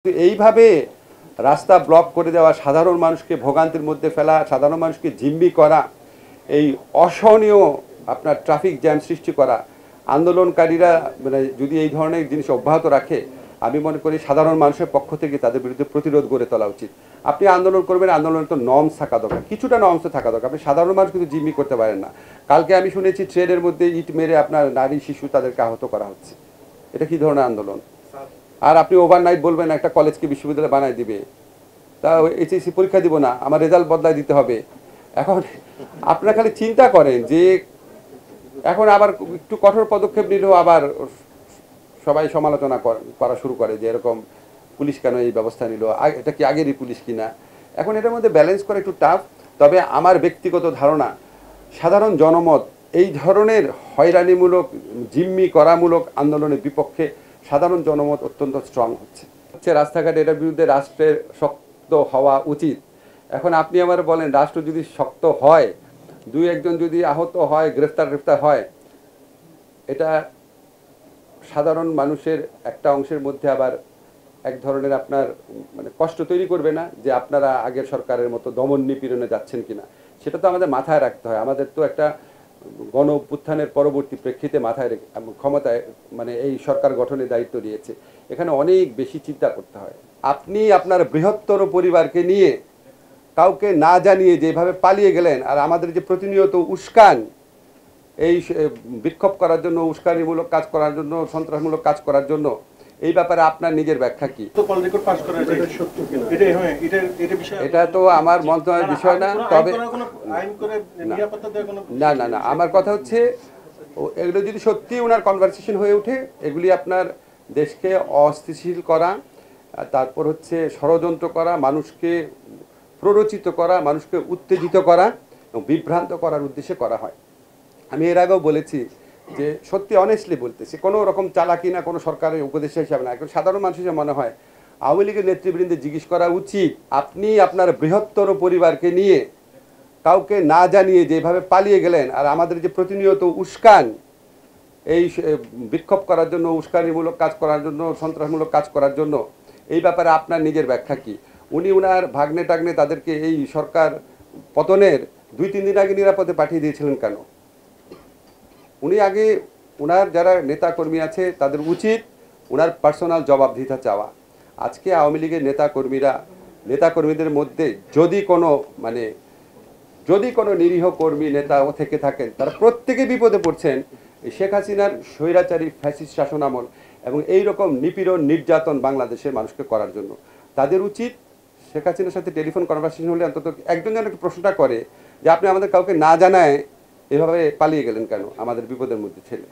এইভাবে রাস্তা ব্লক করে দেওয়া, সাধারণ মানুষকে ভোগান্তির মধ্যে ফেলা, সাধারণ মানুষকে জিম্মি করা, এই অসহনীয় আপনার ট্রাফিক জ্যাম সৃষ্টি করা, আন্দোলনকারীরা মানে যদি এই ধরনের জিনিস অব্যাহত রাখে, আমি মনে করি সাধারণ মানুষের পক্ষ থেকে তাদের বিরুদ্ধে প্রতিরোধ গড়ে তোলা উচিত। আপনি আন্দোলন করবেন, আন্দোলনের তো নর্মস থাকা দরকার, কিছুটা নর্মস থাকা দরকার। আপনি সাধারণ মানুষ কিন্তু জিম্মি করতে পারেন না। কালকে আমি শুনেছি ট্রেনের মধ্যে ইট মেরে আপনার নারী শিশু তাদেরকে আহত করা হচ্ছে। এটা কি ধরনের আন্দোলন? আর আপনি ওভারনাইট বলবেন একটা কলেজকে বিশ্ববিদ্যালয় বানায় দিবে, তা এইচএসসি পরীক্ষা দিব না, আমার রেজাল্ট বদলায় দিতে হবে। এখন আপনারা খালি চিন্তা করেন যে এখন আবার একটু কঠোর পদক্ষেপ নিলেও আবার সবাই সমালোচনা করা শুরু করে যে এরকম পুলিশ কেন এই ব্যবস্থা নিল, এটা কি আগেরই পুলিশ কিনা। এখন এটার মধ্যে ব্যালেন্স করা একটু টাফ। তবে আমার ব্যক্তিগত ধারণা, সাধারণ জনমত এই ধরনের হয়রানিমূলক জিম্মি করামূলক আন্দোলনের বিপক্ষে সাধারণ জনমত অত্যন্ত স্ট্রং হচ্ছে। রাস্তাঘাট এটার বিরুদ্ধে রাষ্ট্রের শক্ত হওয়া উচিত। এখন আপনি আমার বলেন, রাষ্ট্র যদি শক্ত হয়, দুই একজন যদি আহত হয়, গ্রেফতার হয়, এটা সাধারণ মানুষের একটা অংশের মধ্যে আবার এক ধরনের আপনার মানে কষ্ট তৈরি করবে না যে আপনারা আগের সরকারের মতো দমন নিপীড়নে যাচ্ছেন কিনা। সেটা তো আমাদের মাথায় রাখতে হয়। আমাদের তো একটা গণ অভ্যুত্থানের পরবর্তী প্রেক্ষিতে মাথায় ক্ষমতায় মানে এই সরকার গঠনের দায়িত্ব দিয়েছে, এখানে অনেক বেশি চিন্তা করতে হয়। আপনি আপনার বৃহত্তর পরিবারকে নিয়ে কাউকে না জানিয়ে যেভাবে পালিয়ে গেলেন, আর আমাদের যে প্রতিনিয়ত উস্কান এই বিক্ষোভ করার জন্য, উস্কানিমূলক কাজ করার জন্য, সন্ত্রাসমূলক কাজ করার জন্য, এই ব্যাপারে আপনার নিজের ব্যাখ্যা কি? এটা তো আমার মন্ত্রণালয়ের বিষয় না। তবে না না না আমার কথা হচ্ছে, এগুলো যদি সত্যি ওনার কনভারসেশন হয়ে ওঠে, এগুলি আপনার দেশকে অস্থিতিশীল করা, তারপর হচ্ছে ষড়যন্ত্র করা, মানুষকে প্ররোচিত করা, মানুষকে উত্তেজিত করা এবং বিভ্রান্ত করার উদ্দেশ্যে করা হয়। আমি এর আগেও বলেছি যে সত্যি অনেস্টলি বলতেছি, কোনো রকম চালাকি না, কোনো সরকারের উপদেষ্টা হিসাবে না, এখন সাধারণ মানুষ হিসেবে মনে হয় আওয়ামী লীগের নেতৃবৃন্দে জিজ্ঞেস করা উচিত, আপনি আপনার বৃহত্তর পরিবারকে নিয়ে কাউকে না জানিয়ে যেভাবে পালিয়ে গেলেন, আর আমাদের যে প্রতিনিয়ত উস্কান এই বিক্ষোভ করার জন্য, উস্কানিমূলক কাজ করার জন্য, সন্ত্রাসমূলক কাজ করার জন্য, এই ব্যাপারে আপনার নিজের ব্যাখ্যা কি? উনি ওনার ভাগ্নে টাগ্নে তাদেরকে এই সরকার পতনের 2-3 দিন আগে নিরাপদে পাঠিয়ে দিয়েছিলেন কেন? উনি আগে ওনার যারা নেতা কর্মী আছে তাদের উচিত ওনার পার্সোনাল জবাবদিহিতা চাওয়া। আজকে আওয়ামী লীগের নেতাকর্মীদের মধ্যে যদি কোনো নিরীহ কর্মী নেতা থেকে থাকেন, তারা প্রত্যেকে বিপদে পড়ছেন শেখ হাসিনার স্বৈরাচারী ফ্যাসিস্ট শাসনামল এবং এই রকম নিপীড়ন নির্যাতন বাংলাদেশের মানুষকে করার জন্য। তাদের উচিত শেখ হাসিনার সাথে টেলিফোন কনভারসেশন হলে অন্তত একজন যেন একটু প্রশ্নটা করে যে আপনি আমাদের কাউকে না জানায় এভাবে পালিয়ে গেলেন কেন আমাদের বিপদের মধ্যে ছেলে।